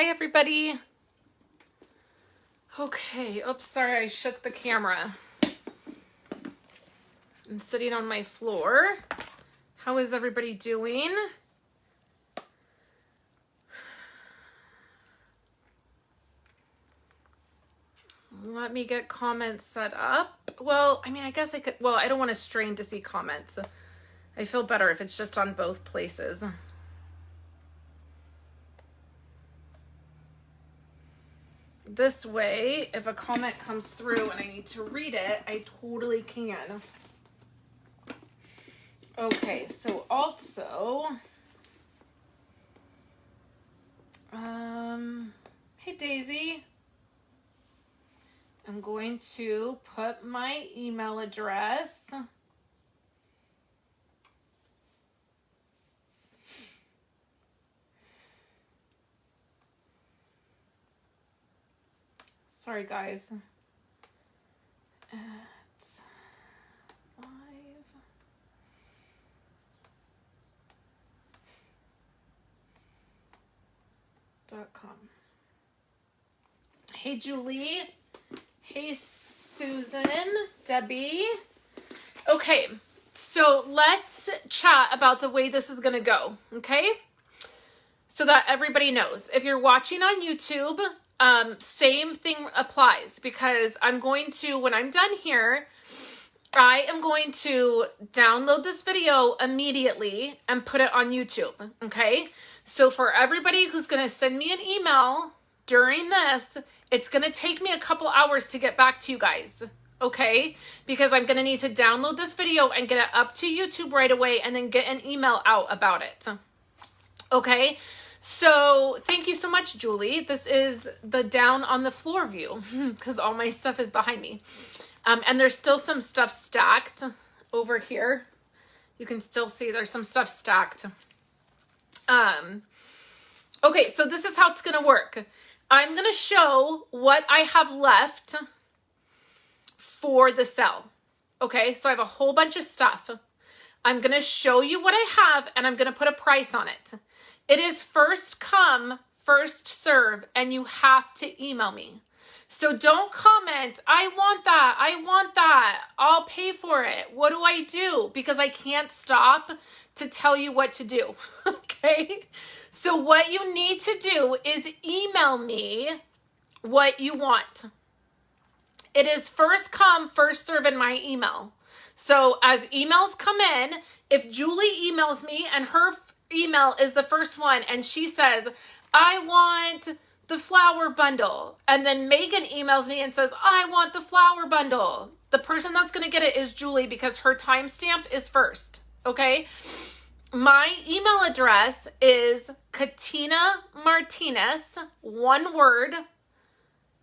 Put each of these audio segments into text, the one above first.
Hi, everybody. Okay, oops, sorry, I shook the camera. I'm sitting on my floor. How is everybody doing? Let me get comments set up. Well, I mean, I guess I could, well, I don't want to strain to see comments. I feel better if it's just on both places. This way, if a comment comes through and I need to read it, I totally can. Okay, so also, hey Daisy, I'm going to put my email address. Sorry, guys. At live.com. Hey, Julie. Hey, Susan. Debbie. Okay, so let's chat about the way this is going to go, okay? So that everybody knows. If you're watching on YouTube, same thing applies, because I'm going to, when I'm done here, I am going to download this video immediately and put it on YouTube, okay? So for everybody who's going to send me an email during this, it's going to take me a couple hours to get back to you guys, okay? Because I'm going to need to download this video and get it up to YouTube right away and then get an email out about it, okay? So thank you so much, Julie. This is the down on the floor view because all my stuff is behind me. And there's still some stuff stacked over here. You can still see there's some stuff stacked. Okay, so this is how it's going to work. I'm going to show what I have left for the sale. Okay, so I have a whole bunch of stuff. I'm going to show you what I have and I'm going to put a price on it. It is first come, first serve, and you have to email me. So don't comment, I want that, I'll pay for it. What do I do? Because I can't stop to tell you what to do, okay? So what you need to do is email me what you want. It is first come, first serve in my email. So as emails come in, if Julie emails me and her email is the first one and she says, I want the flower bundle, and then Megan emails me and says, I want the flower bundle, the person that's going to get it is Julie because her timestamp is first, okay? My email address is Katina Martinez, one word,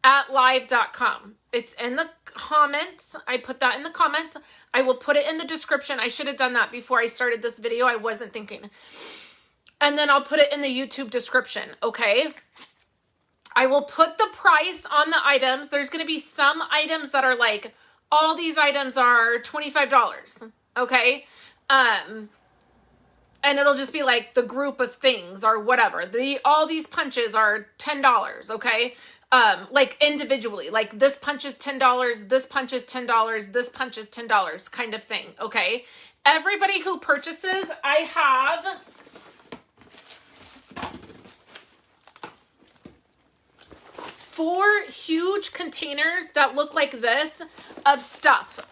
at live.com. It's in the comments. I put that in the comments. I will put it in the description. I should have done that before I started this video. I wasn't thinking. And then I'll put it in the YouTube description, okay? I will put the price on the items. There's going to be some items that are like, all these items are $25, okay? And it'll just be like the group of things or whatever. All these punches are $10, okay? Like individually, like this punch is $10, this punch is $10, this punch is $10 kind of thing, okay? Everybody who purchases, I have 4 huge containers that look like this of stuff,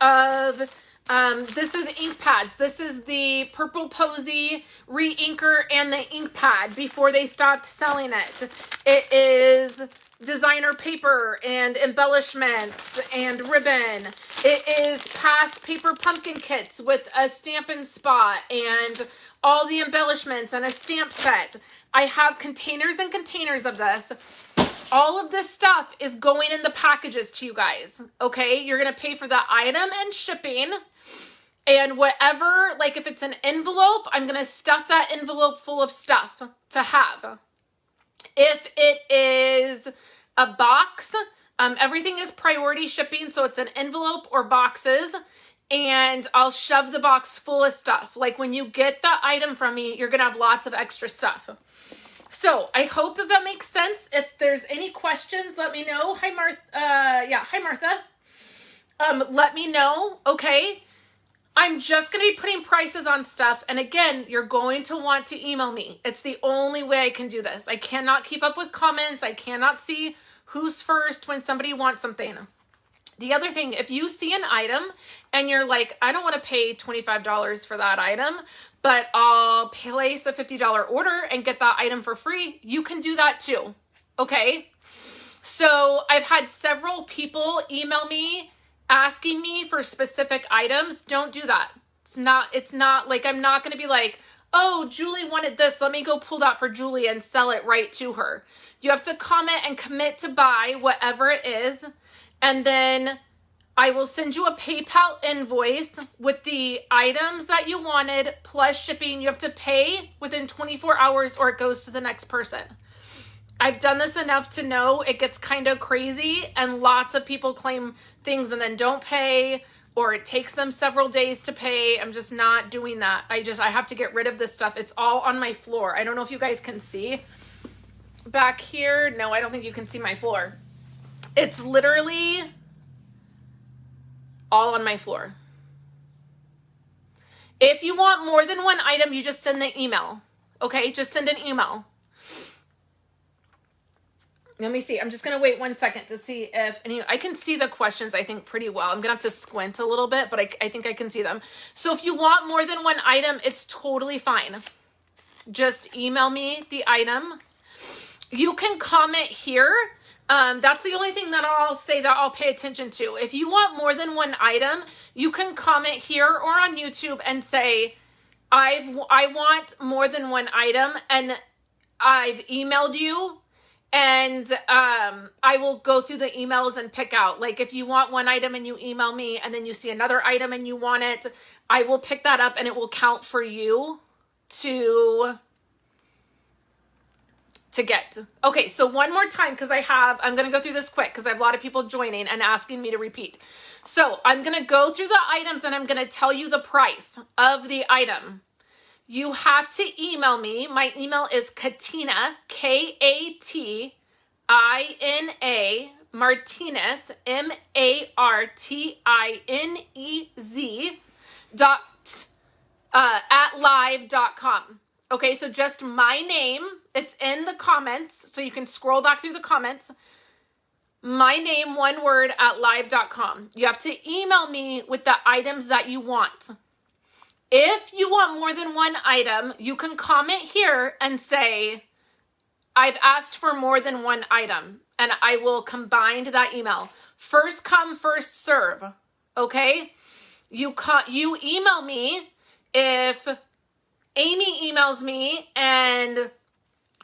this is ink pads. This is the Purple Posy re-inker and the ink pad before they stopped selling it. It is designer paper and embellishments and ribbon. It is past paper pumpkin kits with a Stampin' Spot and all the embellishments and a stamp set. I have containers and containers of this. All of this stuff is going in the packages to you guys, okay? You're going to pay for the item and shipping, and whatever, like if it's an envelope, I'm going to stuff that envelope full of stuff to have. If it is a box, everything is priority shipping, so it's an envelope or boxes, and I'll shove the box full of stuff. Like when you get the item from me, you're going to have lots of extra stuff. So I hope that that makes sense. If there's any questions, let me know. Hi, Martha. Hi, Martha. Let me know. Okay. I'm just going to be putting prices on stuff. And again, you're going to want to email me. It's the only way I can do this. I cannot keep up with comments. I cannot see who's first when somebody wants something. The other thing, if you see an item and you're like, I don't want to pay $25 for that item, but I'll place a $50 order and get that item for free, you can do that too. Okay. So I've had several people email me asking me for specific items. Don't do that. It's not like, I'm not going to be like, oh, Julie wanted this. Let me go pull that for Julie and sell it right to her. You have to comment and commit to buy whatever it is. And then I will send you a PayPal invoice with the items that you wanted plus shipping. You have to pay within 24 hours or it goes to the next person. I've done this enough to know it gets kind of crazy and lots of people claim things and then don't pay, or it takes them several days to pay. I'm just not doing that. I have to get rid of this stuff. It's all on my floor. I don't know if you guys can see back here. No, I don't think you can see my floor. It's literally all on my floor. If you want more than one item, you just send the email. Okay, just send an email. Let me see. I'm just going to wait 1 second to see if I can see the questions, I think, pretty well. I'm going to have to squint a little bit, but I think I can see them. So if you want more than one item, it's totally fine. Just email me the item. You can comment here. That's the only thing that I'll say that I'll pay attention to. If you want more than one item, you can comment here or on YouTube and say, I want more than one item and I've emailed you. And I will go through the emails and pick out. Like if you want one item and you email me and then you see another item and you want it, I will pick that up and it will count for you to get. Okay, so one more time because I'm going to go through this quick because I have a lot of people joining and asking me to repeat. So I'm going to go through the items and I'm going to tell you the price of the item. You have to email me. My email is Katina, Katina, Martinez, Martinez, at live.com. Okay, so just my name. It's in the comments, so you can scroll back through the comments. My name, one word, at live.com. You have to email me with the items that you want. If you want more than one item, you can comment here and say, I've asked for more than one item, and I will combine that email. First come, first serve, okay? You email me. If Amy emails me and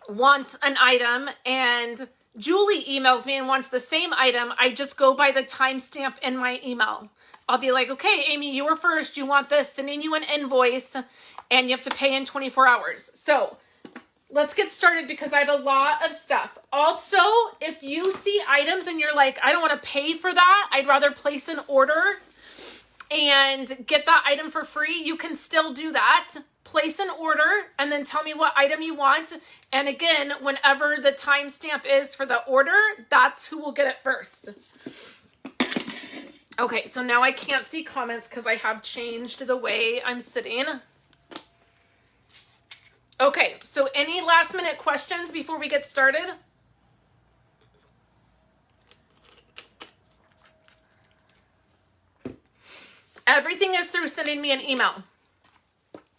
wants an item, and Julie emails me and wants the same item, I just go by the timestamp in my email. I'll be like, okay, Amy, you were first. You want this, sending you an invoice, and you have to pay in 24 hours. So let's get started because I have a lot of stuff. Also, if you see items and you're like, I don't want to pay for that, I'd rather place an order and get that item for free, you can still do that. Place an order and then tell me what item you want. And again, whenever the timestamp is for the order, that's who will get it first. Okay, so now I can't see comments because I have changed the way I'm sitting. Okay, so any last minute questions before we get started? Everything is through sending me an email.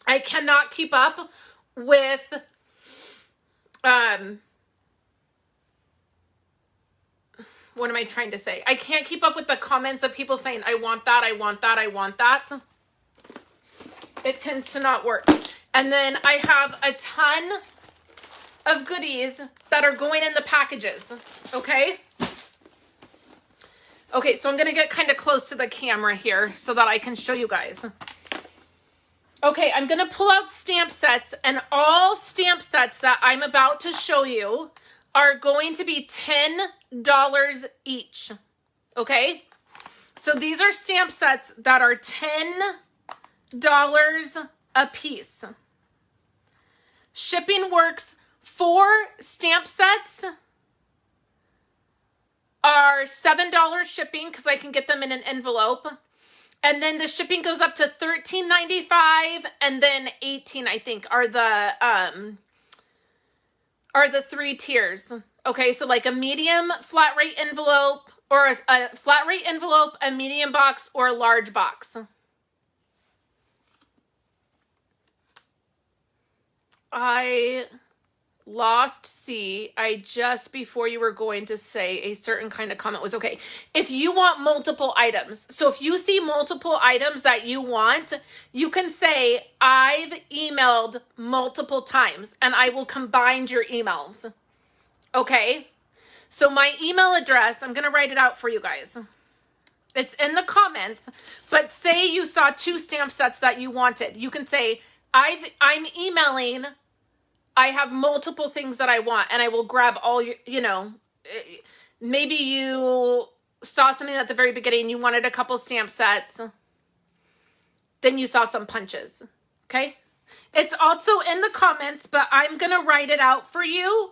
I cannot keep up with what am I trying to say? I can't keep up with the comments of people saying, I want that, I want that, I want that. It tends to not work. And then I have a ton of goodies that are going in the packages, okay? Okay, so I'm going to get kind of close to the camera here so that I can show you guys. Okay, I'm going to pull out stamp sets, and all stamp sets that I'm about to show you are going to be $10 each, okay? So these are stamp sets that are $10 a piece. Shipping works 4 stamp sets are $7 shipping because I can get them in an envelope. And then the shipping goes up to $13.95, and then $18, I think, are the 3 tiers. Okay, so like a medium flat rate envelope, or a flat rate envelope, a medium box, or a large box. I lost C. I just, before you were going to say a certain kind of comment was okay. If you want multiple items, so if you see multiple items that you want, you can say, I've emailed multiple times, and I will combine your emails. Okay? So my email address, I'm going to write it out for you guys. It's in the comments, but say you saw 2 stamp sets that you wanted. You can say, I'm emailing, I have multiple things that I want, and I will grab all your, you know, maybe you saw something at the very beginning, you wanted a couple stamp sets, then you saw some punches, okay? It's also in the comments, but I'm going to write it out for you.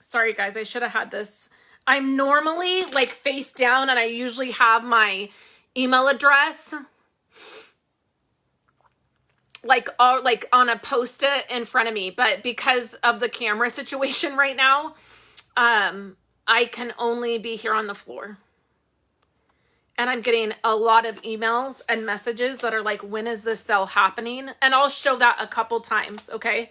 Sorry, guys, I should have had this. I'm normally like face down, and I usually have my email address like on a Post-it in front of me. But because of the camera situation right now, I can only be here on the floor. And I'm getting a lot of emails and messages that are like, when is this sale happening? And I'll show that a couple times, okay?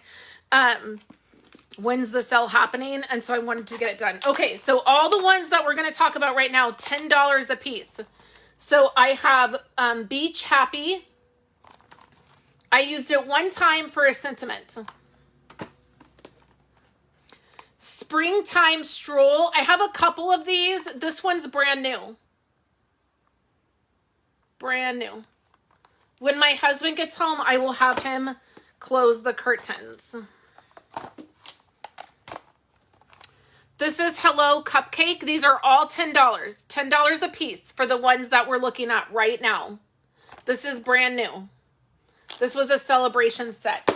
When's the sale happening? And so I wanted to get it done. Okay, so all the ones that we're going to talk about right now, $10 a piece. So I have Beach Happy. I used it one time for a sentiment. Springtime Stroll. I have a couple of these. This one's brand new. Brand new. When my husband gets home, I will have him close the curtains. This is Hello Cupcake. These are all $10. $10 a piece for the ones that we're looking at right now. This is brand new. This was a celebration set.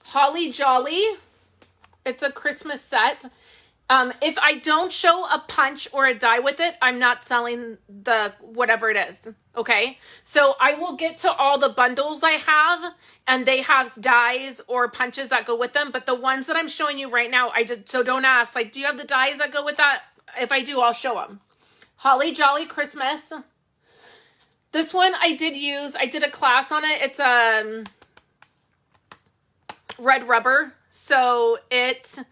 Holly Jolly. It's a Christmas set. If I don't show a punch or a die with it, I'm not selling the whatever it is. Okay. So I will get to all the bundles I have, and they have dies or punches that go with them. But the ones that I'm showing you right now, so don't ask, like, do you have the dies that go with that? If I do, I'll show them. Holly Jolly Christmas. This one I did use. I did a class on it. It's red rubber. So it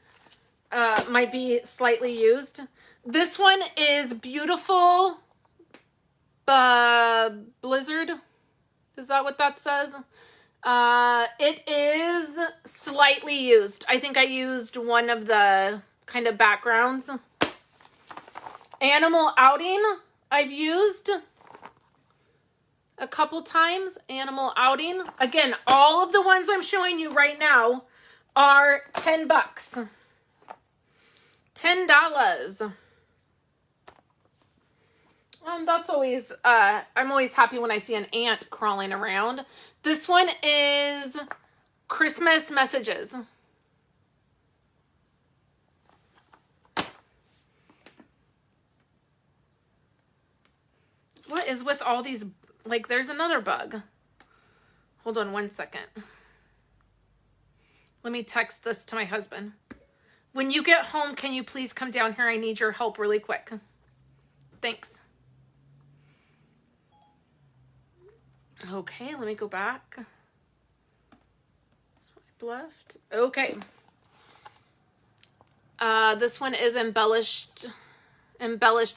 might be slightly used. This one is Beautiful Blizzard. Is that what that says? It is slightly used. I think I used one of the kind of backgrounds. Animal Outing I've used a couple times. Animal Outing. Again, all of the ones I'm showing you right now are $10. $10. That's always, I'm always happy when I see an ant crawling around. This one is Christmas Messages. What is with all these, like, there's another bug. Hold on one second. Let me text this to my husband. When you get home, can you please come down here? I need your help really quick. Thanks. Okay, let me go back. Swipe left. Okay. This one is embellished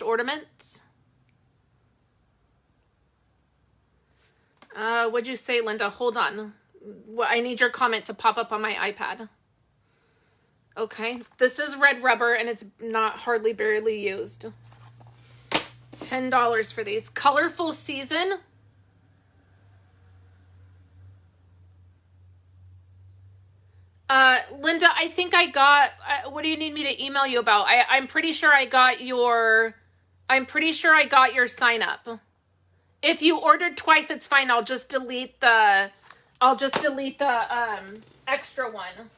ornaments. What'd you say, Linda? Hold on. I need your comment to pop up on my iPad. Okay, this is red rubber and it's not hardly barely used. $10 for these. Colorful Season. Linda, I think I got, what do you need me to email you about? I'm pretty sure I got your sign up. If you ordered twice, it's fine. I'll just delete the extra one.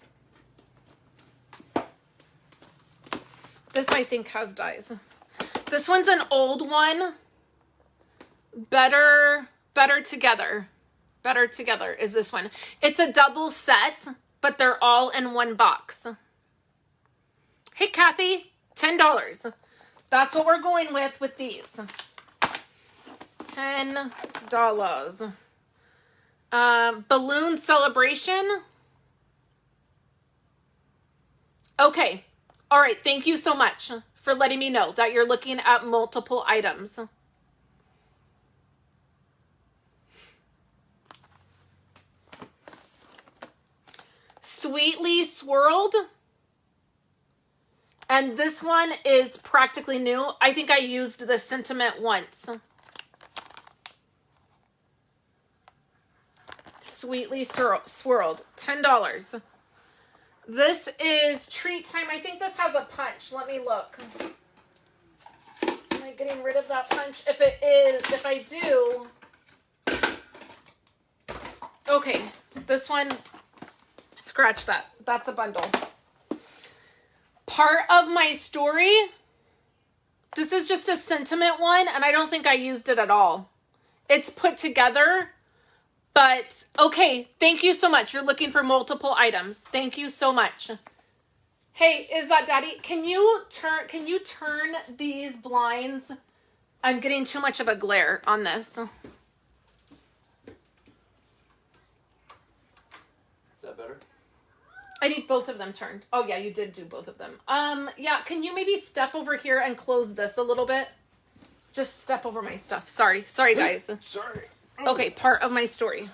This I think has dyes. This one's an old one. Better Together. Better Together is this one. It's a double set, but they're all in one box. Hey, Kathy, $10. That's what we're going with these. $10. Balloon Celebration. Okay. All right. Thank you so much for letting me know that you're looking at multiple items. Sweetly Swirled. And this one is practically new. I think I used the sentiment once. Sweetly Swirled. $10. This is Treat Time. I think this has a punch. Let me look. Am I getting rid of that punch? If it is, if I do. Okay. This one, scratch that. That's a bundle. Part of My Story. This is just a sentiment one, and I don't think I used it at all. It's put together. But, okay, thank you so much. You're looking for multiple items. Thank you so much. Hey, is that Daddy? Can you turn these blinds? I'm getting too much of a glare on this. Is that better? I need both of them turned. Oh, yeah, you did do both of them. Yeah, can you maybe step over here and close this a little bit? Just step over my stuff. Sorry, guys. Sorry. Okay, Part of My Story.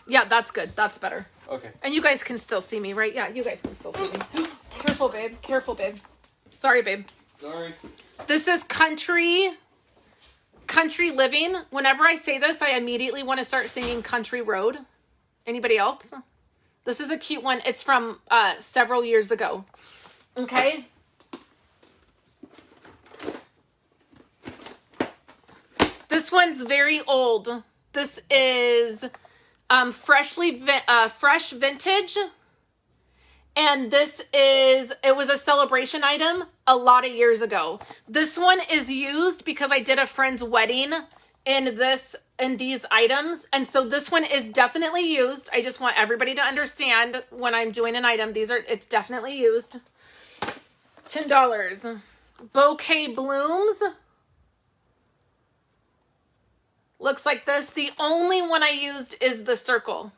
Yeah, that's good. That's better. Okay. And you guys can still see me, right? Yeah, you guys can still see me. Careful, babe. Careful, babe. Sorry, babe. Sorry. This is Country Living. Whenever I say this, I immediately want to start singing Country Road. Anybody else? This is a cute one. It's from several years ago. Okay. This one's very old. This is fresh vintage. And it was a celebration item a lot of years ago. This one is used because I did a friend's wedding in these items. And so this one is definitely used. I just want everybody to understand when I'm doing an item, it's definitely used. $10. Bouquet Blooms. Looks like this. The only one I used is the circle.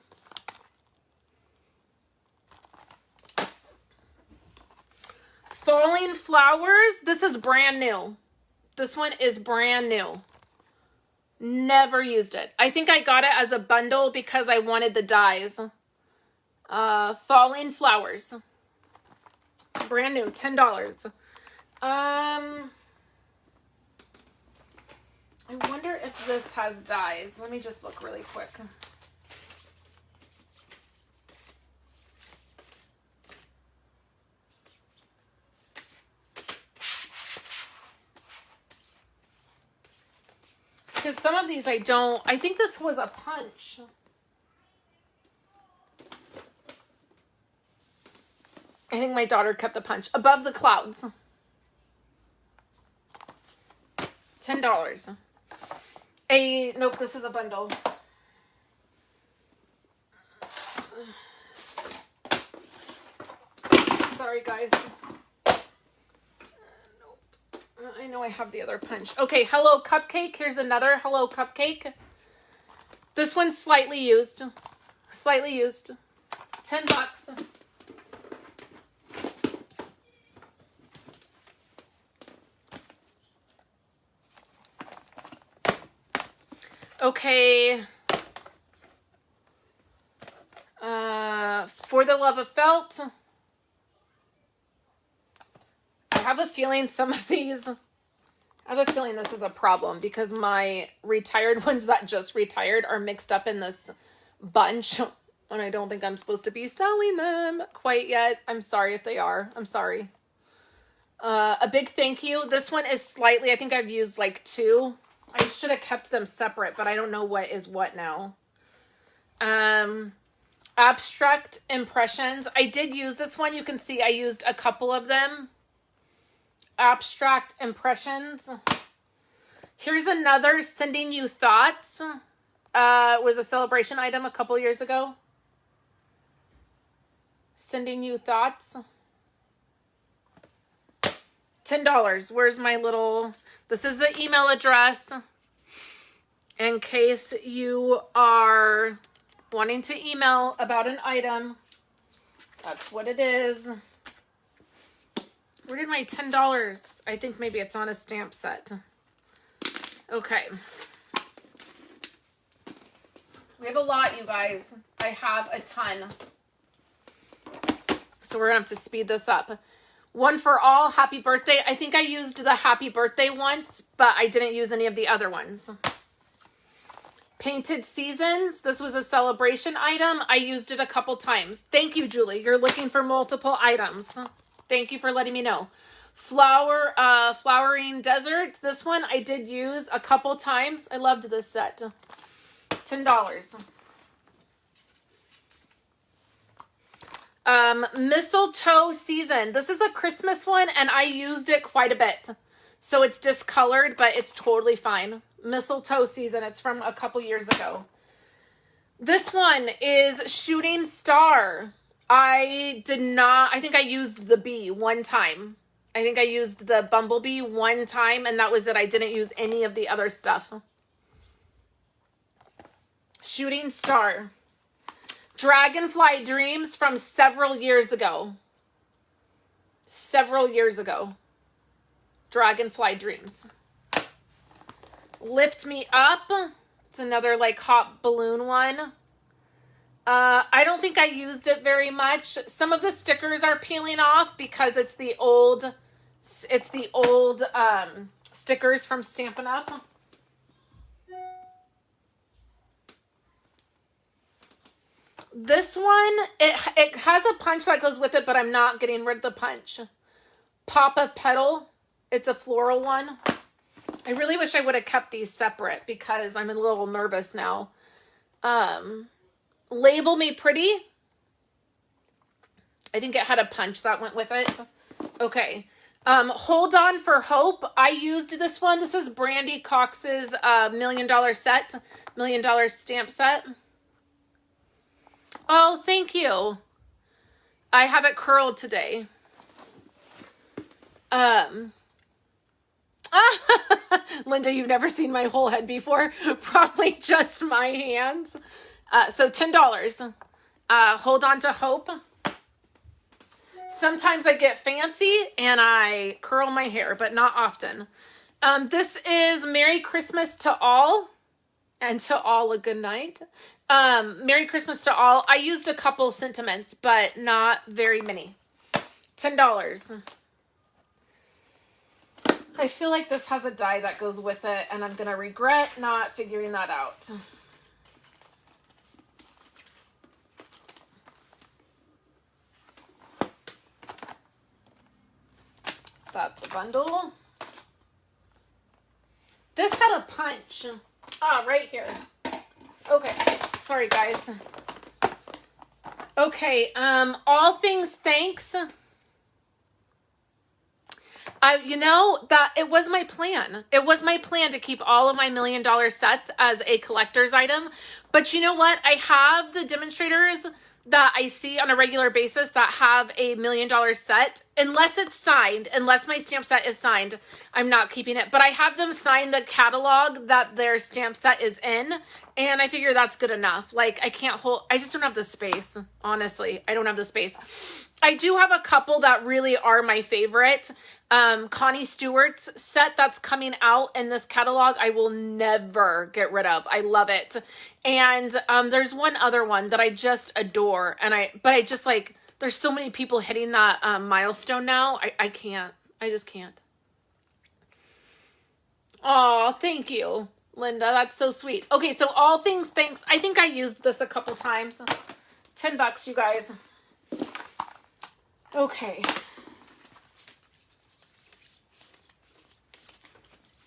Falling Flowers. This is brand new. This one is brand new. Never used it. I think I got it as a bundle because I wanted the dies. Falling Flowers. Brand new. $10. I wonder if this has dyes. Let me just look really quick. Because some of these I think this was a punch. I think my daughter kept the punch. Above the Clouds. $10. Nope, this is a bundle. Sorry, guys. Nope. I know I have the other punch. Okay, Hello Cupcake. Here's another Hello Cupcake. This one's slightly used. Slightly used. $10. Okay. For the Love of Felt. have a feeling some of these, I have a feeling this is a problem because my retired ones that just retired are mixed up in this bunch. And I don't think I'm supposed to be selling them quite yet. I'm sorry if they are. I'm sorry. A big thank you. This one is slightly, I think I've used like 2. I should have kept them separate, but I don't know what is what now. Abstract impressions. I did use this one. You can see I used a couple of them. Abstract impressions. Here's another sending you thoughts. Was a celebration item a couple years ago. Sending you thoughts. $10. Where's my little... This is the email address. In case you are wanting to email about an item. That's what it is. Where did my $10? I think maybe it's on a stamp set. Okay. We have a lot, you guys. I have a ton. So we're going to have to speed this up. One for all, happy birthday. I think I used the happy birthday once, but I didn't use any of the other ones. Painted seasons. This was a celebration item. I used it a couple times. Thank you, Julie. You're looking for multiple items. Thank you for letting me know. Flowering desert. This one I did use a couple times. I loved this set. $10. Mistletoe season. This is a Christmas one and I used it quite a bit. So it's discolored, but it's totally fine. Mistletoe season. It's from a couple years ago. This one is shooting star. I think I used the bee one time. I think I used the bumblebee one time and that was it. I didn't use any of the other stuff. Shooting star. Dragonfly dreams from several years ago. Several years ago. Dragonfly dreams. Lift me up. It's another like hot balloon one. I don't think I used it very much. Some of the stickers are peeling off because it's the old stickers from Stampin' Up. This one, it has a punch that goes with it, but I'm not getting rid of the punch. Pop of Petal. It's a floral one. I really wish I would have kept these separate because I'm a little nervous now. Label Me Pretty. I think it had a punch that went with it. Okay. Hold On for Hope. I used this one. This is Brandy Cox's $1 million set. $1 million stamp set. Oh, thank you. I have it curled today. Linda, you've never seen my whole head before. Probably just my hands. So $10. Hold On to Hope. Sometimes I get fancy and I curl my hair, but not often. This is Merry Christmas to All. And to all a good night. Merry Christmas to all. I used a couple sentiments, but not very many. $10. I feel like this has a die that goes with it, and I'm going to regret not figuring that out. That's a bundle. This had a punch. Right here. Okay. Sorry, guys. Okay. All Things Thanks. You know, that it was my plan. It was my plan to keep all of my $1 million sets as a collector's item. But you know what? I have the demonstrators that I see on a regular basis that have a $1 million set. Unless it's signed, unless my stamp set is signed, I'm not keeping it. But I have them sign the catalog that their stamp set is in. And I figure that's good enough. Like, I just don't have the space. Honestly, I don't have the space. I do have a couple that really are my favorite. Connie Stewart's set that's coming out in this catalog, I will never get rid of. I love it. And there's one other one that I just adore. But I just like, there's so many people hitting that milestone now. I I just can't. Oh, thank you, Linda. That's so sweet. Okay, so all things thanks. I think I used this a couple times. $10, you guys. Okay.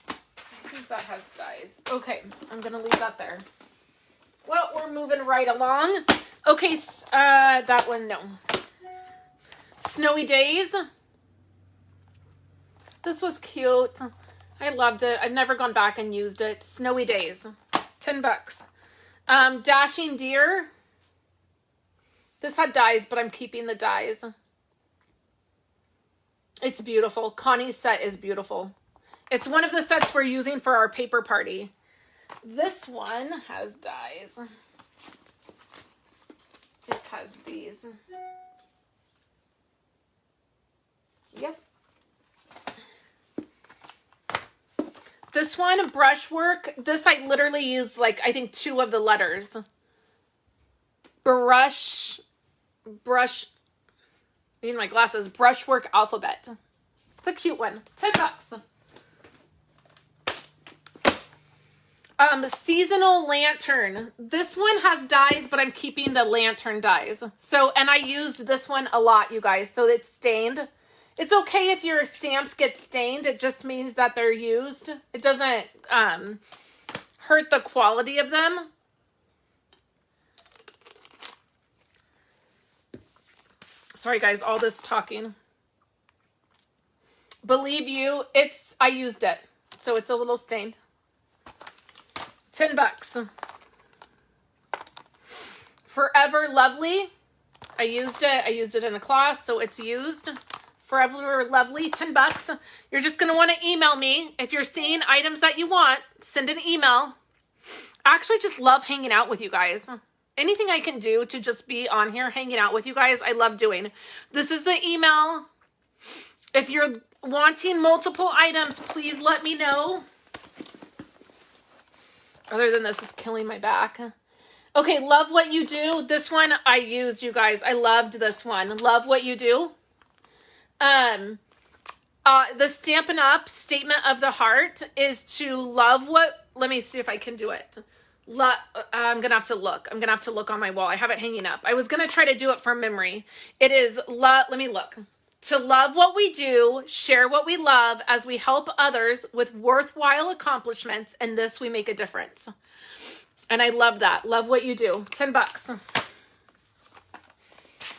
I think that has dies. Okay, I'm going to leave that there. Well, we're moving right along. Okay, that one, no. Snowy Days. This was cute. I loved it. I've never gone back and used it. Snowy Days. $10. Dashing Deer. This had dies, but I'm keeping the dies. It's beautiful. Connie's set is beautiful. It's one of the sets we're using for our paper party. This one has dies. It has these. Yep. This one, brushwork. This I literally used like, I think 2 of the letters. Brush. I need my glasses. Brushwork alphabet. It's a cute one. $10. Seasonal lantern. This one has dies, but I'm keeping the lantern dies. So, and I used this one a lot, you guys. So it's stained. It's okay if your stamps get stained. It just means that they're used. It doesn't hurt the quality of them. Sorry guys, all this talking. Believe You, I used it. So it's a little stained. $10. Forever Lovely. I used it. I used it in a class, so it's used. Forever Lovely, $10. You're just going to want to email me. If you're seeing items that you want, send an email. I actually just love hanging out with you guys. Anything I can do to just be on here hanging out with you guys, I love doing. This is the email. If you're wanting multiple items, please let me know. Other than this is killing my back. Okay, Love What You Do. This one I used, you guys. I loved this one. Love What You Do. The Stampin' Up! Statement of the Heart is to love what... Let me see if I can do it. I'm going to have to look. I'm going to have to look on my wall. I have it hanging up. I was going to try to do it from memory. It is... Let me look. To love what we do, share what we love as we help others with worthwhile accomplishments. And this, we make a difference. And I love that. Love what you do. $10.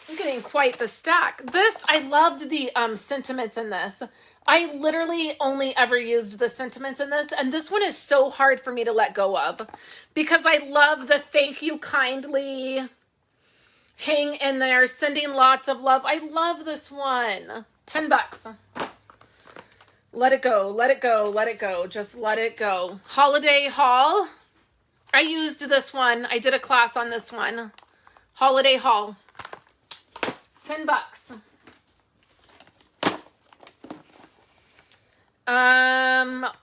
I'm getting quite the stack. This, I loved the sentiments in this. I literally only ever used the sentiments in this. And this one is so hard for me to let go of. Because I love the thank you kindly... Hang in there, sending lots of love. I love this one. $10. Let it go, let it go, let it go. Just let it go. Holiday Haul. I used this one. I did a class on this one. Holiday Haul. $10.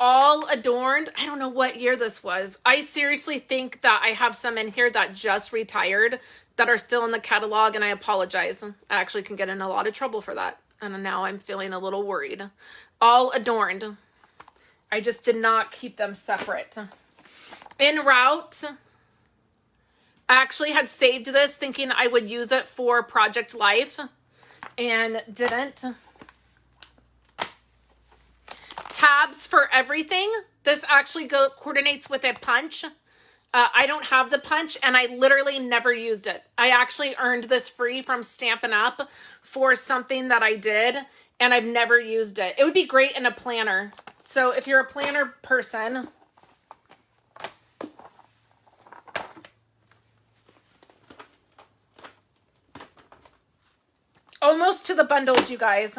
All Adorned. I don't know what year this was. I seriously think that I have some in here that just retired that are still in the catalog, and I apologize. I actually can get in a lot of trouble for that. And now I'm feeling a little worried. All Adorned. I just did not keep them separate. En Route. I actually had saved this thinking I would use it for Project Life and didn't. Tabs for Everything. This actually coordinates with a punch. I don't have the punch, and I literally never used it. I actually earned this free from Stampin' Up! For something that I did, and I've never used it. It would be great in a planner. So if you're a planner person... Almost to the bundles, you guys.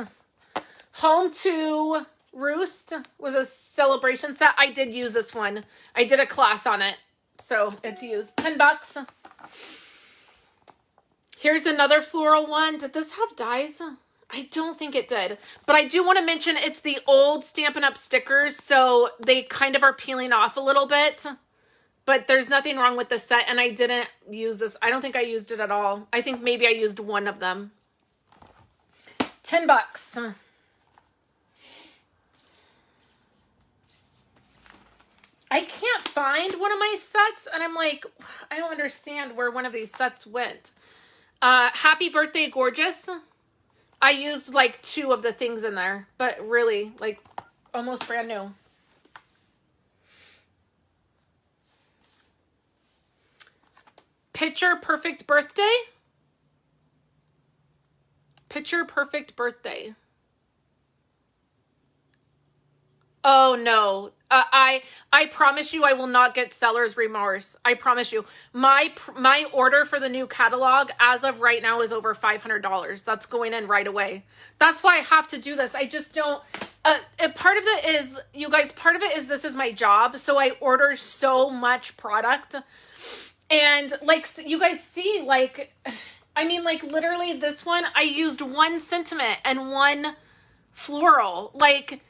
Home to Roost was a celebration set. I did use this one. I did a class on it. So it's used. $10. Here's another floral one. Did this have dies? I don't think it did. But I do want to mention it's the old Stampin' Up! Stickers. So they kind of are peeling off a little bit. But there's nothing wrong with the set. And I didn't use this. I don't think I used it at all. I think maybe I used one of them. $10. find one of my sets and I'm like, I don't understand where one of these sets went. Happy Birthday Gorgeous. I used like 2 of the things in there, but really like almost brand new. Picture Perfect Birthday. Picture Perfect Birthday. Oh no. I promise you I will not get seller's remorse. I promise you. My order for the new catalog as of right now is over $500. That's going in right away. That's why I have to do this. I just don't part of it is, you guys, part of it is this is my job. So I order so much product. And like you guys see, like, I mean, like literally this one, I used 1 sentiment and 1 floral. Like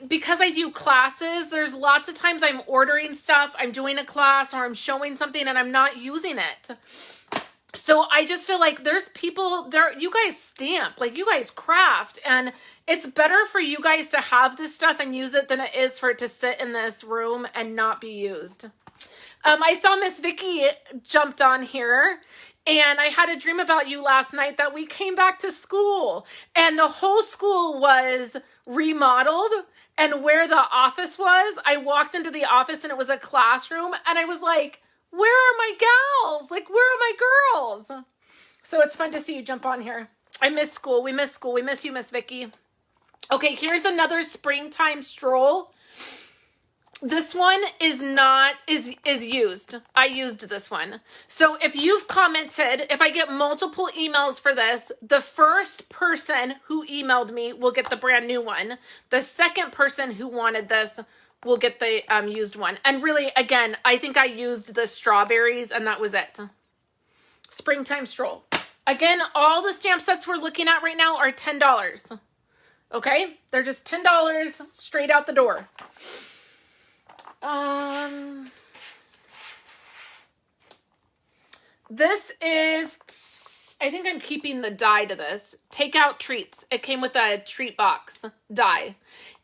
because I do classes, there's lots of times I'm ordering stuff, I'm doing a class or I'm showing something and I'm not using it. So I just feel like there's people there, you guys stamp, like you guys craft, and it's better for you guys to have this stuff and use it than it is for it to sit in this room and not be used. I saw Miss Vicky jumped on here, and I had a dream about you last night that we came back to school and the whole school was remodeled, and where the office was, I walked into the office and it was a classroom and I was like, where are my gals? Like, where are my girls? So it's fun to see you jump on here. I miss school. We miss school. We miss you, Miss Vicky. Okay, here's another springtime stroll. This one is used. I used this one. So if you've commented, if I get multiple emails for this, the first person who emailed me will get the brand new one. The second person who wanted this will get the used one. And really, again, I think I used the strawberries and that was it. Springtime stroll. Again, all the stamp sets we're looking at right now are $10. Okay? They're just $10 straight out the door. This is, I think I'm keeping the die to this. Takeout Treats. It came with a treat box die.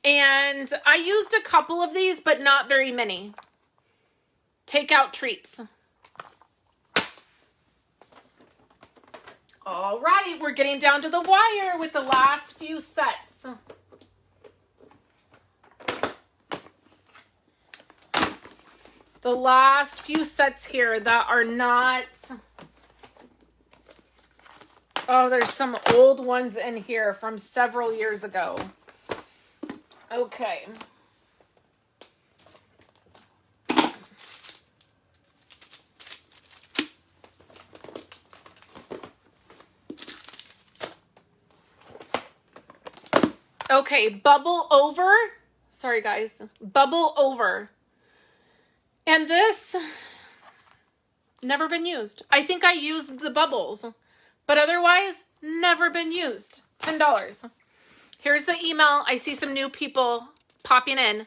And I used a couple of these, but not very many. Takeout Treats. All right, we're getting down to the wire with the last few sets. The last few sets here that are not... Oh, there's some old ones in here from several years ago. Okay. Okay, Bubble Over. Sorry, guys. Bubble Over. And this, never been used. I think I used the bubbles, but otherwise, never been used. $10. Here's the email. I see some new people popping in.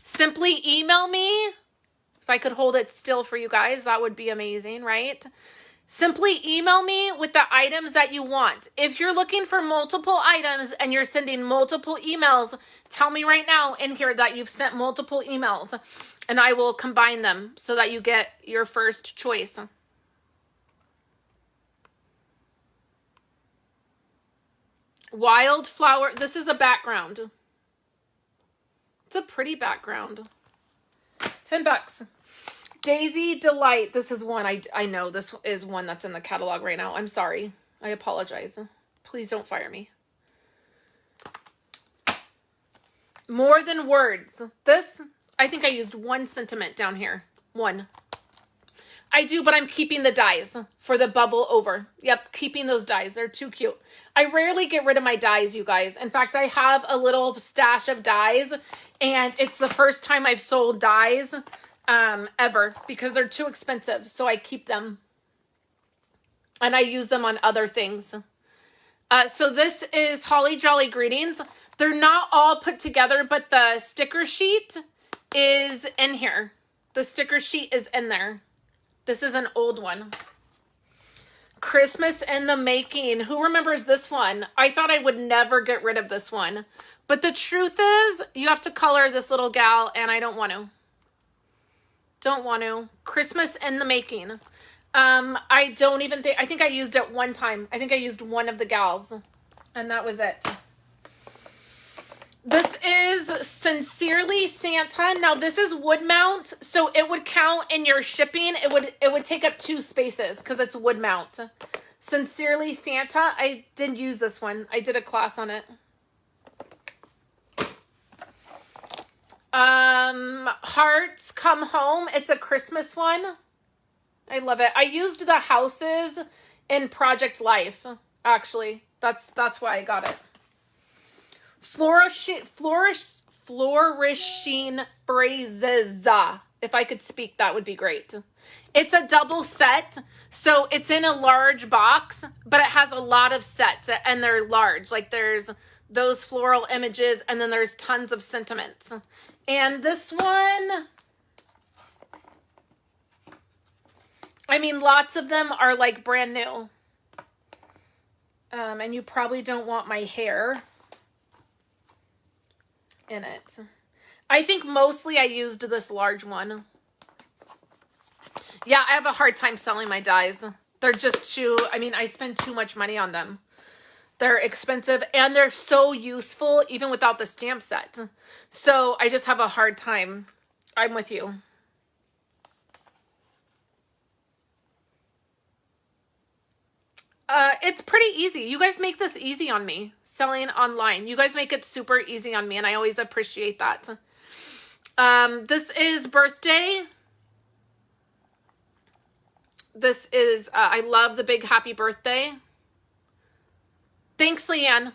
Simply email me. If I could hold it still for you guys, that would be amazing, right? Simply email me with the items that you want. If you're looking for multiple items and you're sending multiple emails, tell me right now in here that you've sent multiple emails and I will combine them so that you get your first choice. Wildflower. This is a background. It's a pretty background. $10. Daisy Delight. This is one I know. This is one that's in the catalog right now. I'm sorry. I apologize. Please don't fire me. More Than Words. This, I think I used 1 sentiment down here. 1. I do, but I'm keeping the dies for the Bubble Over. Yep, keeping those dies. They're too cute. I rarely get rid of my dies, you guys. In fact, I have a little stash of dies, and it's the first time I've sold dies ever because they're too expensive. So I keep them and I use them on other things. So this is Holly Jolly Greetings. They're not all put together, but the sticker sheet is in here. The sticker sheet is in there. This is an old one. Christmas in the Making. Who remembers this one? I thought I would never get rid of this one. But the truth is, you have to color this little gal, and I don't want to. Don't want to. Christmas in the making. I don't even think, I think I used it one time. I think I used one of the gals, and that was it. This is Sincerely Santa. Now this is wood mount, so it would count in your shipping. It would take up 2 spaces because it's wood mount. Sincerely Santa. I didn't use this one. I did a class on it. Hearts Come Home. It's a Christmas one. I love it. I used the houses in Project Life, actually. That's why I got it. Flourishing Phrases. If I could speak, that would be great. It's a double set, so it's in a large box, but it has a lot of sets, and they're large. Like there's those floral images, and then there's tons of sentiments. And this one, I mean, lots of them are like brand new. And you probably don't want my hair in it. I think mostly I used this large one. Yeah, I have a hard time selling my dies. They're just too, I mean, I spend too much money on them. They're expensive and they're so useful even without the stamp set. So I just have a hard time. I'm with you. It's pretty easy. You guys make this easy on me, selling online. You guys make it super easy on me, and I always appreciate that. This is birthday. This is, I love the big happy birthday. Thanks, Leanne.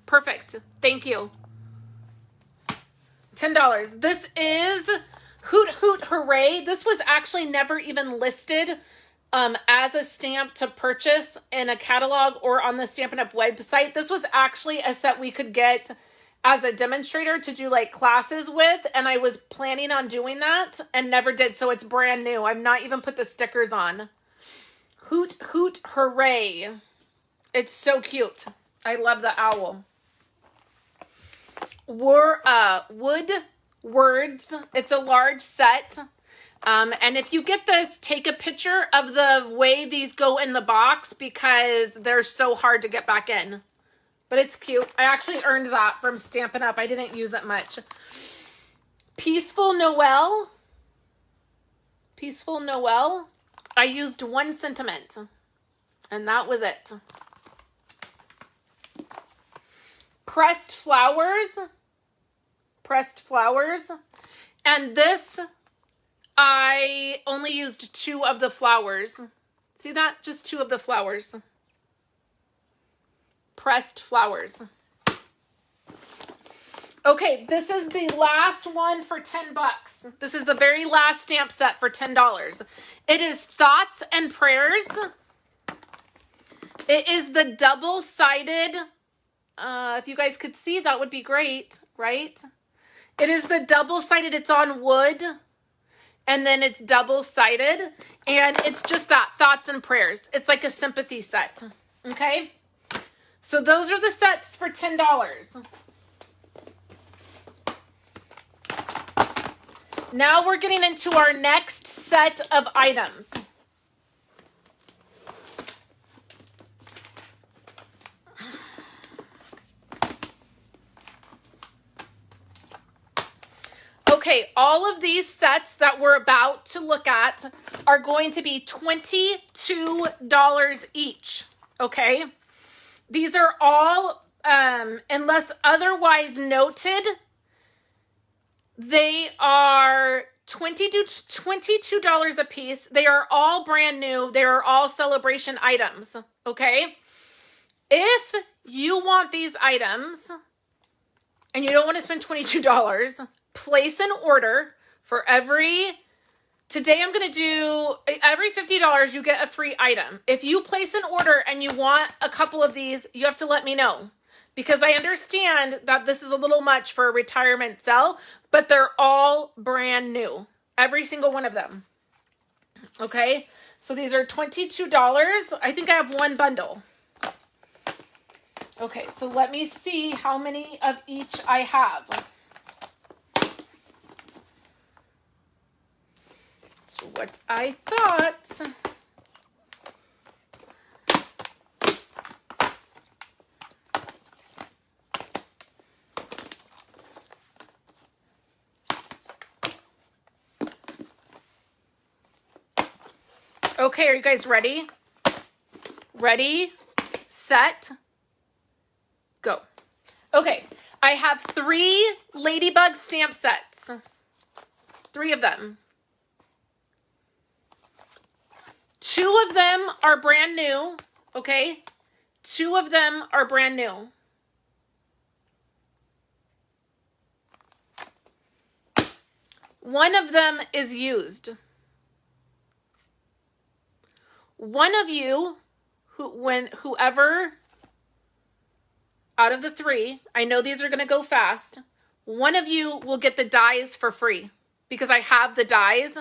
Perfect. Thank you. $10. This is Hoot Hoot Hooray. This was actually never even listed as a stamp to purchase in a catalog or on the Stampin' Up! Website. This was actually a set we could get as a demonstrator to do like classes with, and I was planning on doing that and never did, so it's brand new. I've not even put the stickers on. Hoot Hoot Hooray. It's so cute. I love the owl. Wood Words. It's a large set. And if you get this, take a picture of the way these go in the box because they're so hard to get back in. But it's cute. I actually earned that from Stampin' Up. I didn't use it much. Peaceful Noel. Peaceful Noel. I used one sentiment. And that was it. Pressed Flowers. Pressed Flowers. And this, I only used 2 of the flowers. See that? Just 2 of the flowers. Pressed Flowers. Okay, this is the last one for $10. This is the very last stamp set for $10. It is Thoughts and Prayers. It is the double-sided, if you guys could see, that would be great, right? It is the double-sided, it's on wood, and then it's double-sided, and it's just that, Thoughts and Prayers. It's like a sympathy set, okay? So those are the sets for $10. Now we're getting into our next set of items. Okay, all of these sets that we're about to look at are going to be $22 each, okay? These are all, unless otherwise noted, they are $22 a piece. They are all brand new. They are all celebration items, okay? If you want these items and you don't want to spend $22, place an order for every... Today I'm going to do, every $50 you get a free item. If you place an order and you want a couple of these, you have to let me know. Because I understand that this is a little much for a retirement sell, but they're all brand new. Every single one of them. Okay? So these are $22. I think I have one bundle. Okay, so let me see how many of each I have. what I thought. Okay, are you guys ready? Ready, set, go. Okay, I have 3 Ladybug stamp sets. 3 of them. 2 of them are brand new, okay? 2 of them are brand new. One of them is used. One of you, whoever out of the 3, I know these are going to go fast, one of you will get the dies for free because I have the dies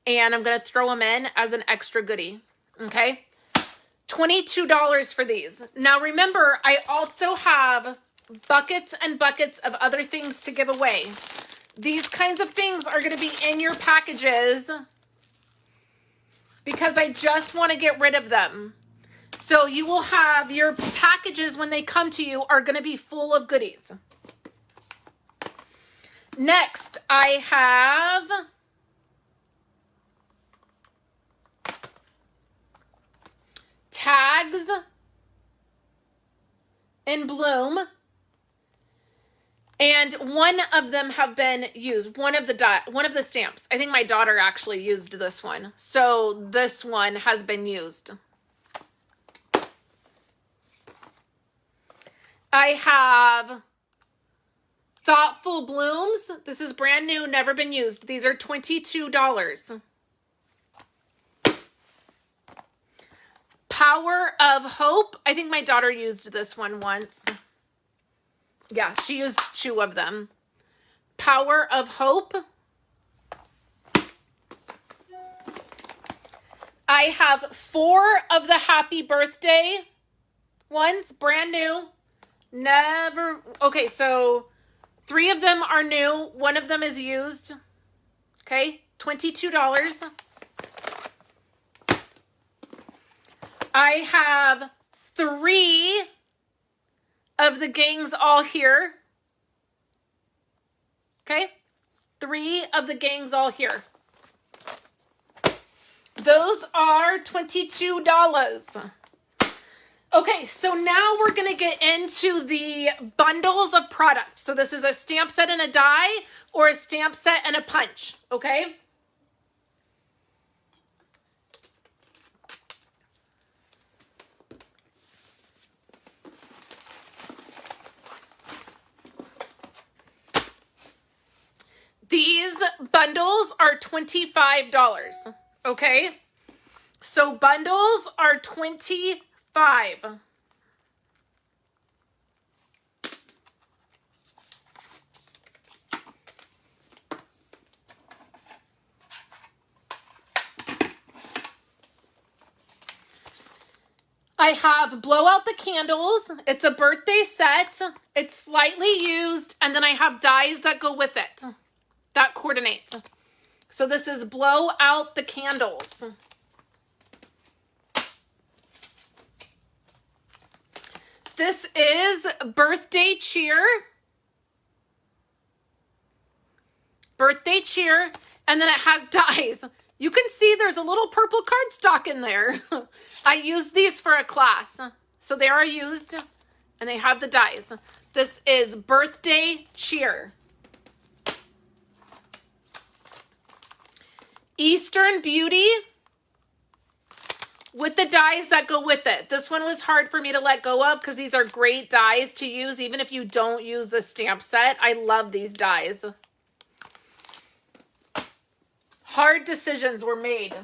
and I'm going to throw them in as an extra goodie, okay? $22 for these. Now remember, I also have buckets and buckets of other things to give away. These kinds of things are going to be in your packages because I just want to get rid of them. So you will have your packages when they come to you are going to be full of goodies. Next, I have tags in Bloom. And one of them have been used. One of the stamps. I think my daughter actually used this one. So this one has been used. I have Thoughtful Blooms. This is brand new, never been used. These are $22. Power of Hope. I think my daughter used this one once. Yeah, she used 2 of them. Power of Hope. I have 4 of the Happy Birthday ones, brand new. Never, okay, so 3 of them are new. 1 of them is used. Okay, $22. I have 3 of the Gangs All Here. Okay? 3 of the Gangs All Here. Those are $22. Okay, so now we're going to get into the bundles of products. So this is a stamp set and a die or a stamp set and a punch. Okay? These bundles are $25, okay? So bundles are $25. I have Blow Out the Candles. It's a birthday set. It's slightly used, and then I have dies that go with it. That coordinates. So this is Blow Out the Candles. This is Birthday Cheer. Birthday Cheer. And then it has dies. You can see there's a little purple cardstock in there. I used these for a class. So they are used and they have the dies. This is Birthday Cheer. Eastern Beauty with the dies that go with it. This one was hard for me to let go of because these are great dies to use even if you don't use the stamp set. I love these dies. Hard decisions were made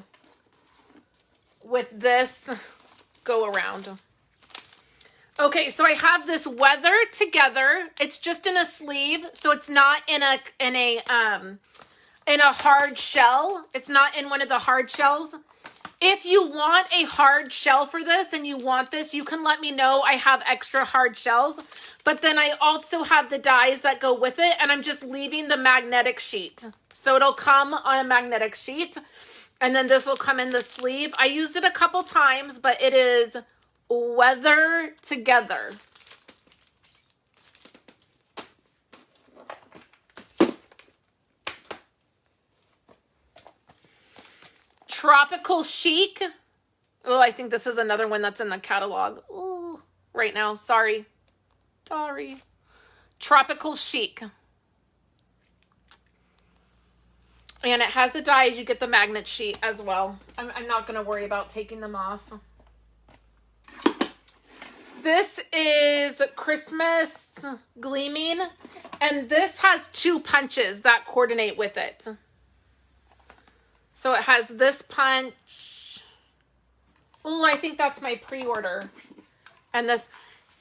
with this go around. Okay, so I have this Weather Together. It's just in a sleeve, so it's not in a hard shell. It's not in one of the hard shells. If you want a hard shell for this and you want this, you can let me know. I have extra hard shells, but then I also have the dies that go with it, and I'm just leaving the magnetic sheet. So it'll come on a magnetic sheet. And then this will come in the sleeve. I used it a couple times, but it is Weather Together. Tropical Chic. Oh, I think this is another one that's in the catalog. Ooh, right now. Sorry. Tropical Chic. And it has the dies. You get the magnet sheet as well. I'm not going to worry about taking them off. This is Christmas Gleaming. And this has 2 punches that coordinate with it. So it has this punch. Oh, I think that's my pre-order. And this.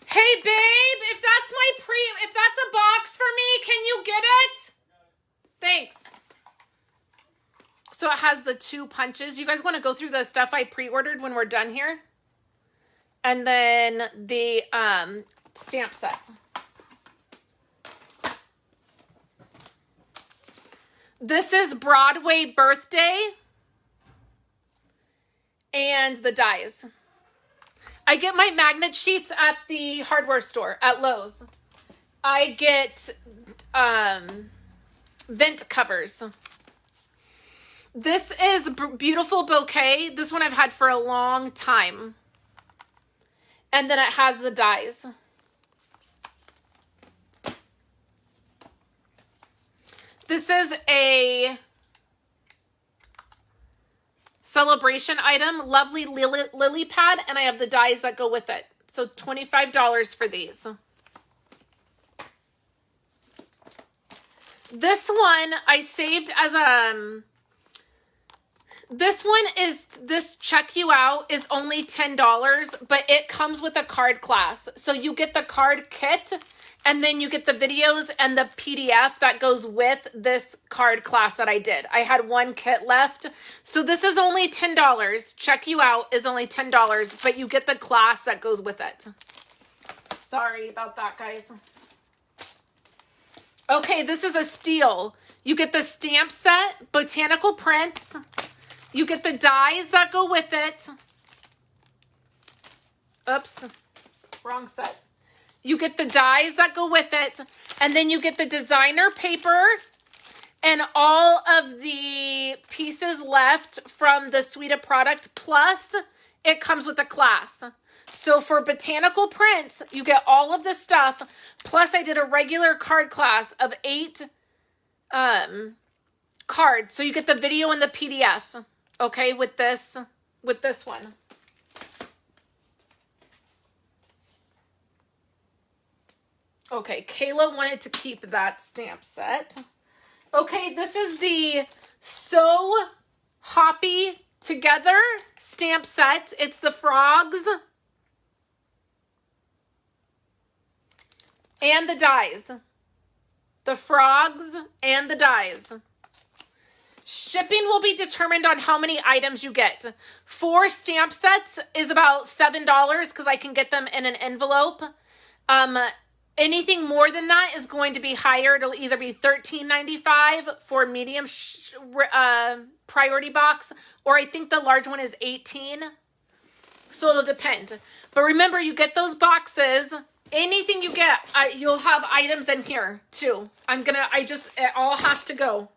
Hey, babe, if that's a box for me, can you get it? Thanks. So it has the 2 punches. You guys want to go through the stuff I pre-ordered when we're done here? And then the stamp set. This is Broadway Birthday and the dies. I get my magnet sheets at the hardware store at Lowe's. I get vent covers. This is Beautiful Bouquet. This one I've had for a long time. And then it has the dies. This is a celebration item, lovely lily pad, and I have the dies that go with it. So $25 for these. This one I saved as this one is, this Check You Out is only $10, but it comes with a card class. So you get the card kit, and then you get the videos and the PDF that goes with this card class that I did. I had 1 kit left. So this is only $10. Check You Out is only $10, but you get the class that goes with it. Sorry about that, guys. Okay, this is a steal. You get the stamp set, botanical prints. You get the dies that go with it. Oops, wrong set. You get the dies that go with it. And then you get the designer paper and all of the pieces left from the suite of product. Plus, it comes with a class. So for botanical prints, you get all of this stuff. Plus, I did a regular card class of 8 cards. So you get the video and the PDF. Okay, with this one. Okay, Kayla wanted to keep that stamp set. Okay, this is the So Hoppy Together stamp set. It's the frogs and the dies. The frogs and the dies. Shipping will be determined on how many items you get. 4 stamp sets is about $7 because I can get them in an envelope. Anything more than that is going to be higher. It'll either be $13.95 for medium priority box, or I think the large one is $18. So it'll depend. But remember, you get those boxes. Anything you get, you'll have items in here too. It all has to go.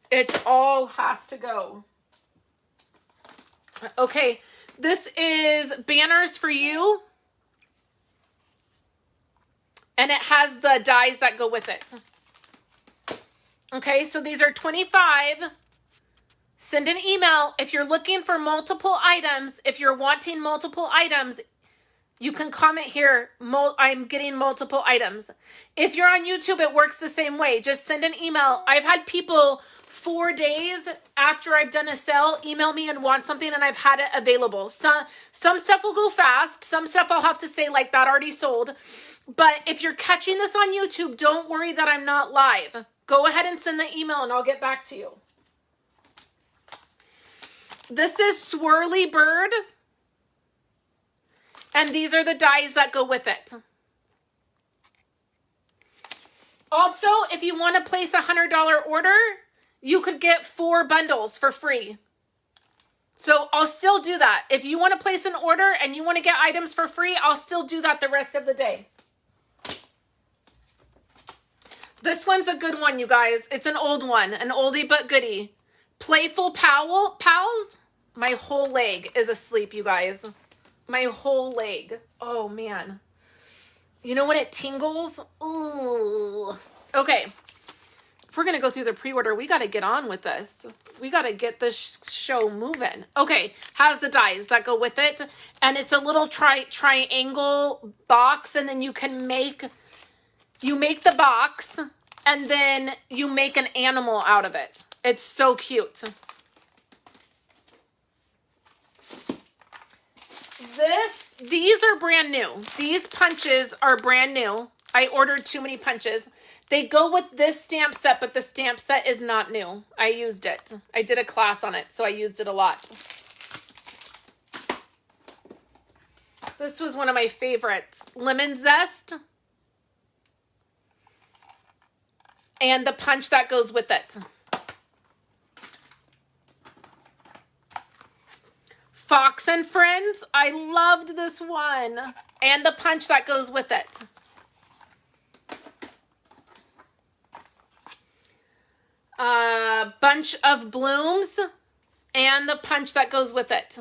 It all has to go. Okay, this is Banners for You. And it has the dies that go with it. Okay, so these are $25. Send an email. If you're looking for multiple items, if you're wanting multiple items, you can comment here, I'm getting multiple items. If you're on YouTube, it works the same way. Just send an email. I've had people 4 days after I've done a sale email me and want something, and I've had it available. Some stuff will go fast. Some stuff I'll have to say like that already sold. But if you're catching this on YouTube, don't worry that I'm not live. Go ahead and send the email and I'll get back to you. This is Swirly Bird. And these are the dies that go with it. Also, if you want to place a $100 order, you could get 4 bundles for free. So I'll still do that. If you want to place an order and you want to get items for free, I'll still do that the rest of the day. This one's a good one, you guys. It's an old one, an oldie but goodie. Playful Pals. My whole leg is asleep, you guys. My whole leg. Oh, man. You know when it tingles? Ooh. Okay. If we're going to go through the pre-order, we got to get on with this. We got to get this show moving. Okay. Has the dies that go with it. And it's a little triangle box. And then you can make the box. And then you make an animal out of it. It's so cute. These are brand new. These punches are brand new. I ordered too many punches. They go with this stamp set, but the stamp set is not new. I used it. I did a class on it, so I used it a lot. This was one of my favorites. Lemon Zest. And the punch that goes with it. Fox and Friends. I loved this one. And the punch that goes with it. Bunch of Blooms. And the punch that goes with it.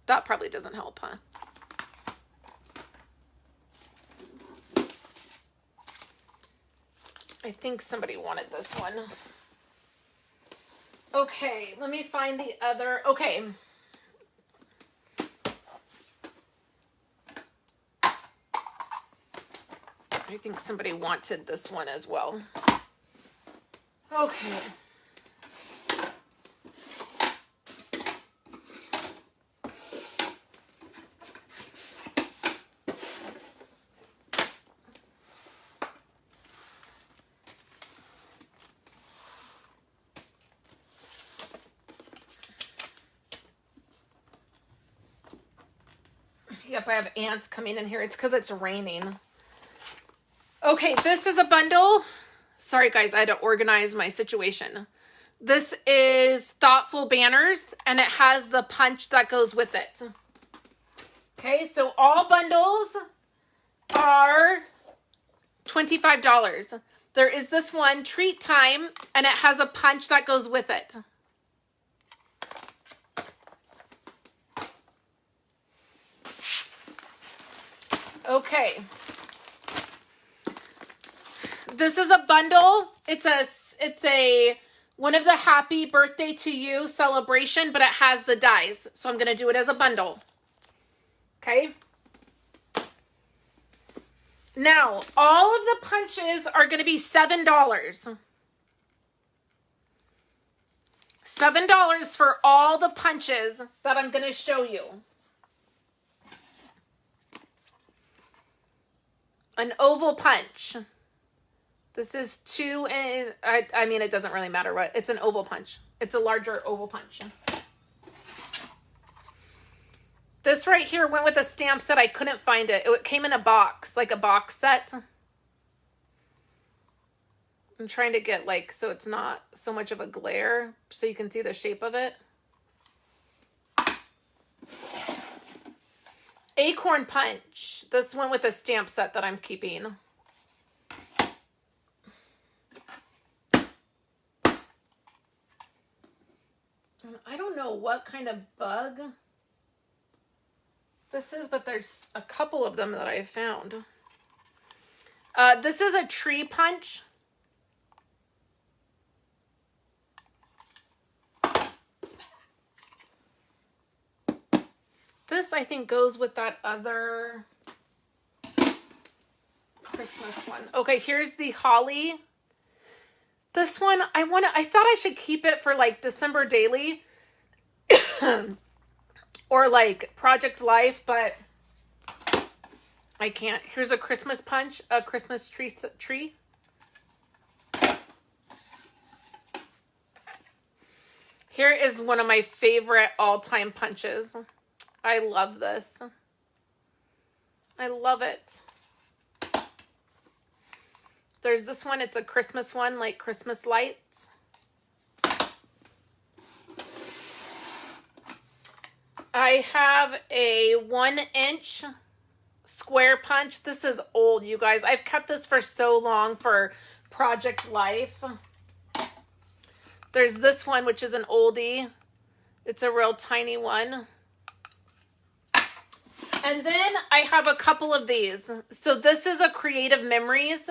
That probably doesn't help, huh? I think somebody wanted this one. Okay, let me find the other. Okay. I think somebody wanted this one as well. Okay. Yep, I have ants coming in here. It's because it's raining. Okay, this is a bundle. Sorry, guys, I had to organize my situation. This is Thoughtful Banners, and it has the punch that goes with it. Okay, so all bundles are $25. There is this one, Treat Time, and it has a punch that goes with it. Okay. This is a bundle. It's a one of the Happy Birthday to You celebration, but it has the dies. So I'm going to do it as a bundle. Okay. Now, all of the punches are going to be $7. $7 for all the punches that I'm going to show you. An oval punch. This is two, and I mean, it doesn't really matter what. It's an oval punch. It's a larger oval punch. This right here went with a stamp set. I couldn't find it. It came in a box, like a box set. I'm trying to get like, so it's not so much of a glare, so you can see the shape of it. Acorn Punch. This went with a stamp set that I'm keeping. I don't know what kind of bug this is, but there's a couple of them that I found. This is a tree punch. This, I think, goes with that other Christmas one. Okay, here's the holly. This one, I thought I should keep it for like December daily or like Project Life, but I can't. Here's a Christmas punch, a Christmas tree. Here is one of my favorite all-time punches. I love this. I love it. There's this one. It's a Christmas one, like Christmas lights. I have a 1-inch square punch. This is old, you guys. I've kept this for so long for Project Life. There's this one, which is an oldie. It's a real tiny one. And then I have a couple of these. So this is a Creative Memories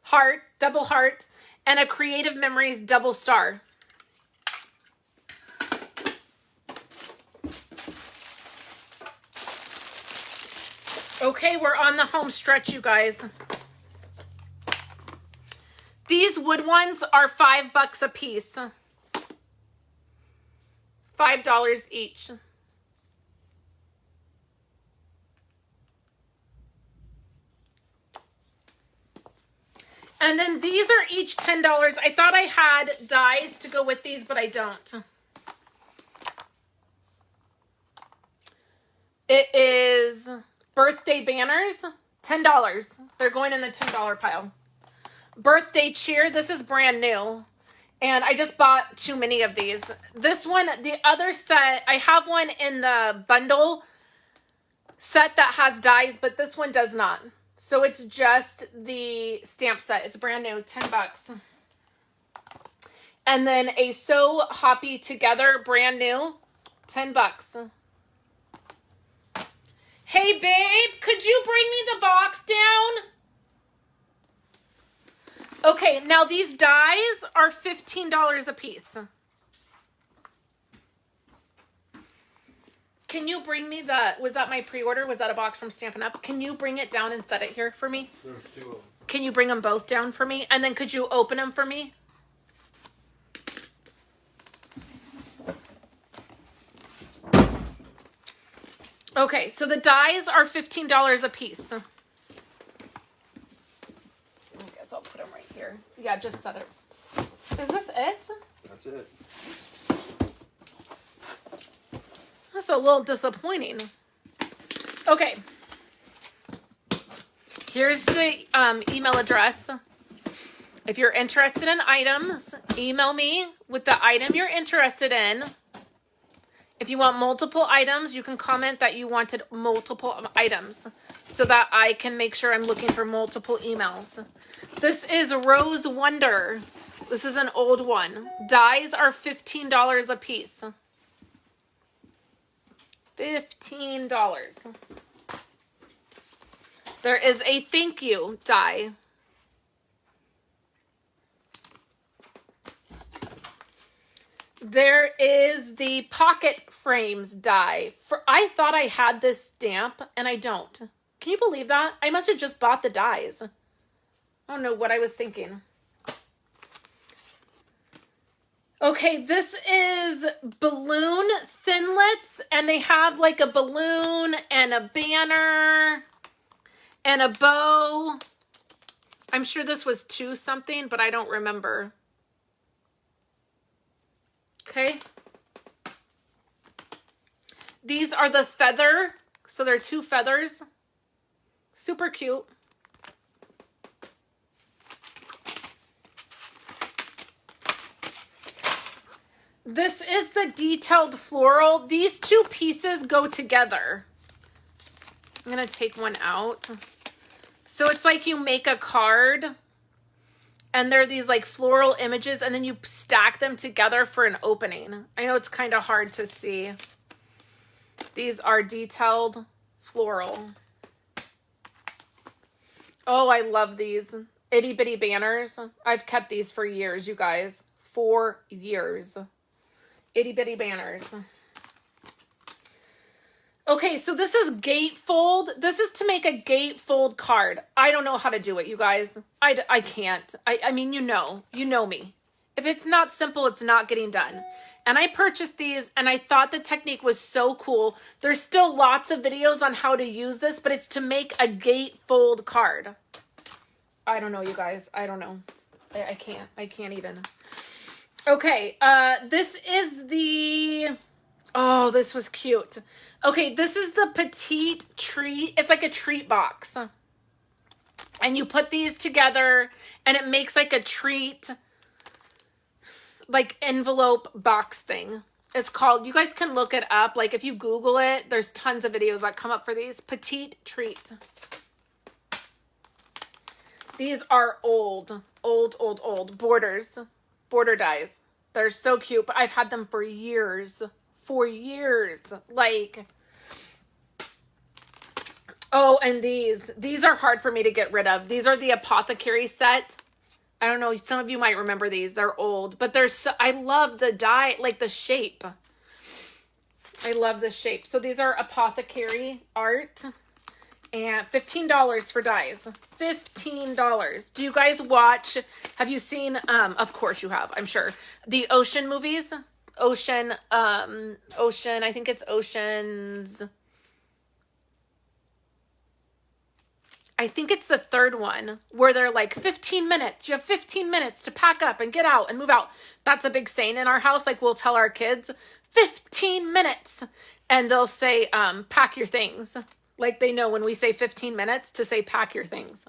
heart, double heart, and a Creative Memories double star. Okay, we're on the home stretch, you guys. These wood ones are $5 a piece. $5 each. And then these are each $10. I thought I had dies to go with these, but I don't. It is birthday banners, $10. They're going in the $10 pile. Birthday cheer, this is brand new. And I just bought too many of these. This one, the other set, I have one in the bundle set that has dies, but this one does not. So it's just the stamp set. It's brand new, $10. And then a So Hoppy Together, brand new, $10. Hey, babe, could you bring me the box down? Okay, now these dies are $15 a piece. Can you bring me the, was that my pre-order? Was that a box from Stampin' Up? Can you bring it down and set it here for me? There's 2 of them. Can you bring them both down for me? And then could you open them for me? Okay, so the dies are $15 a piece. I guess I'll put them right here. Yeah, just set it. Is this it? That's it. That's a little disappointing. Okay. Here's the email address. If you're interested in items, email me with the item you're interested in. If you want multiple items, you can comment that you wanted multiple items so that I can make sure I'm looking for multiple emails. This is Rose Wonder. This is an old one. Dies are $15 a piece. $15. There is a thank you die. There is the pocket frames die. I thought I had this stamp and I don't. Can you believe that? I must have just bought the dies. I don't know what I was thinking. Okay, this is balloon thinlits, and they have like a balloon and a banner and a bow. I'm sure this was 2 something, but I don't remember. Okay. These are the feather. So they're 2 feathers. Super cute. This is the detailed floral. These 2 pieces go together. I'm going to take one out. So it's like you make a card. And they're these like floral images, and then you stack them together for an opening. I know it's kind of hard to see. These are detailed floral. Oh, I love these. Itty bitty banners. I've kept these for years, you guys. 4 years. Itty bitty banners. Okay, so this is gatefold. This is to make a gatefold card. I don't know how to do it, you guys. I can't. I mean, you know me. If it's not simple, it's not getting done. And I purchased these, and I thought the technique was so cool. There's still lots of videos on how to use this, but it's to make a gatefold card. I don't know, you guys. I don't know. I can't even. Okay, this is the... Oh, this was cute. Okay, this is the petite treat. It's like a treat box. And you put these together and it makes like a treat, like envelope box thing. It's called, you guys can look it up. Like if you Google it, there's tons of videos that come up for these. Petite treat. These are old borders, border dies. They're so cute, but I've had them for years. Like, oh, and these are hard for me to get rid of. These are the apothecary set. I don't know, some of you might remember these. They're old, but they're so, I love the die, like the shape. I love the shape. So these are apothecary art, and $15 for dies. $15. Do you guys watch, have you seen, of course you have, I'm sure, the Ocean movies? Ocean, I think it's Ocean's, I think it's the third one where they're like 15 minutes. You have 15 minutes to pack up and get out and move out. That's a big saying in our house. Like we'll tell our kids 15 minutes and they'll say, pack your things. Like they know when we say 15 minutes to say, pack your things.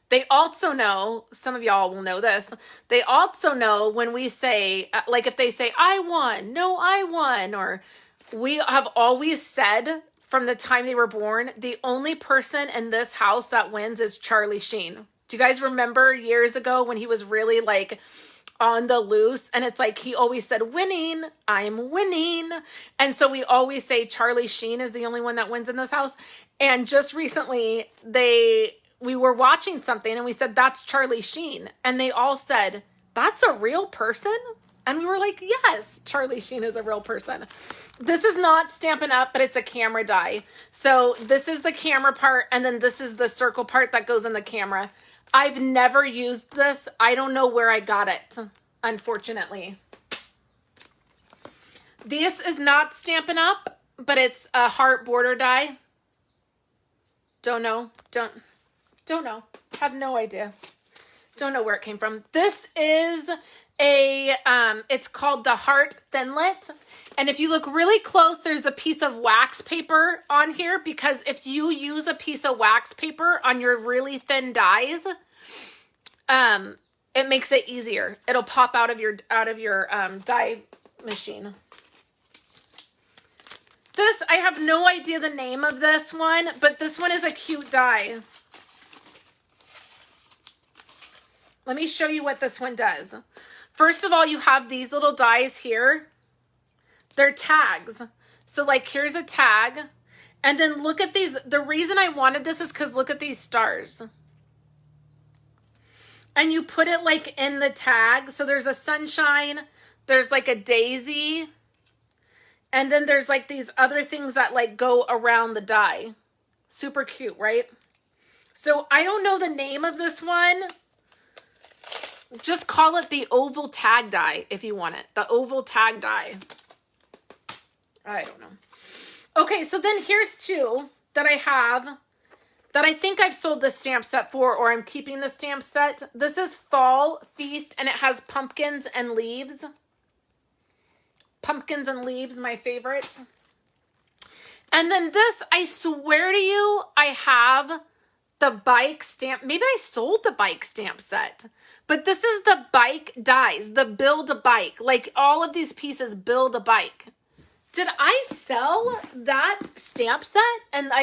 They also know, some of y'all will know this. They also know when we say, like if they say, I won, no, I won, or we have always said from the time they were born, the only person in this house that wins is Charlie Sheen. Do you guys remember years ago when he was really like on the loose? And it's like, he always said, winning, I'm winning. And so we always say Charlie Sheen is the only one that wins in this house. And just recently we were watching something and we said, that's Charlie Sheen. And they all said, that's a real person? And we were like, yes, Charlie Sheen is a real person. This is not Stampin' Up, but it's a camera die. So this is the camera part, and then this is the circle part that goes in the camera. I've never used this. I don't know where I got it, unfortunately. This is not Stampin' Up, but it's a heart border die. Don't know. Don't know. Have no idea. Don't know where it came from. This is it's called the Heart Thinlet. And if you look really close, there's a piece of wax paper on here, because if you use a piece of wax paper on your really thin dies, it makes it easier. It'll pop out of your die machine. This, I have no idea the name of this one, but this one is a cute die. Let me show you what this one does. First of all, you have these little dies here. They're tags. So like here's a tag. And then look at these. The reason I wanted this is because look at these stars. And you put it like in the tag. So there's a sunshine. There's like a daisy. And then there's like these other things that like go around the die. Super cute, right? So I don't know the name of this one. Just call it the oval tag die if you want it. The oval tag die. I don't know. Okay, so then here's two that I have that I think I've sold the stamp set for, or I'm keeping the stamp set. This is Fall Feast, and it has pumpkins and leaves. Pumpkins and leaves, my favorite. And then this, I swear to you, I have the bike stamp. Maybe I sold the bike stamp set. But this is the bike dies, the build a bike. Like all of these pieces build a bike. Did I sell that stamp set? And I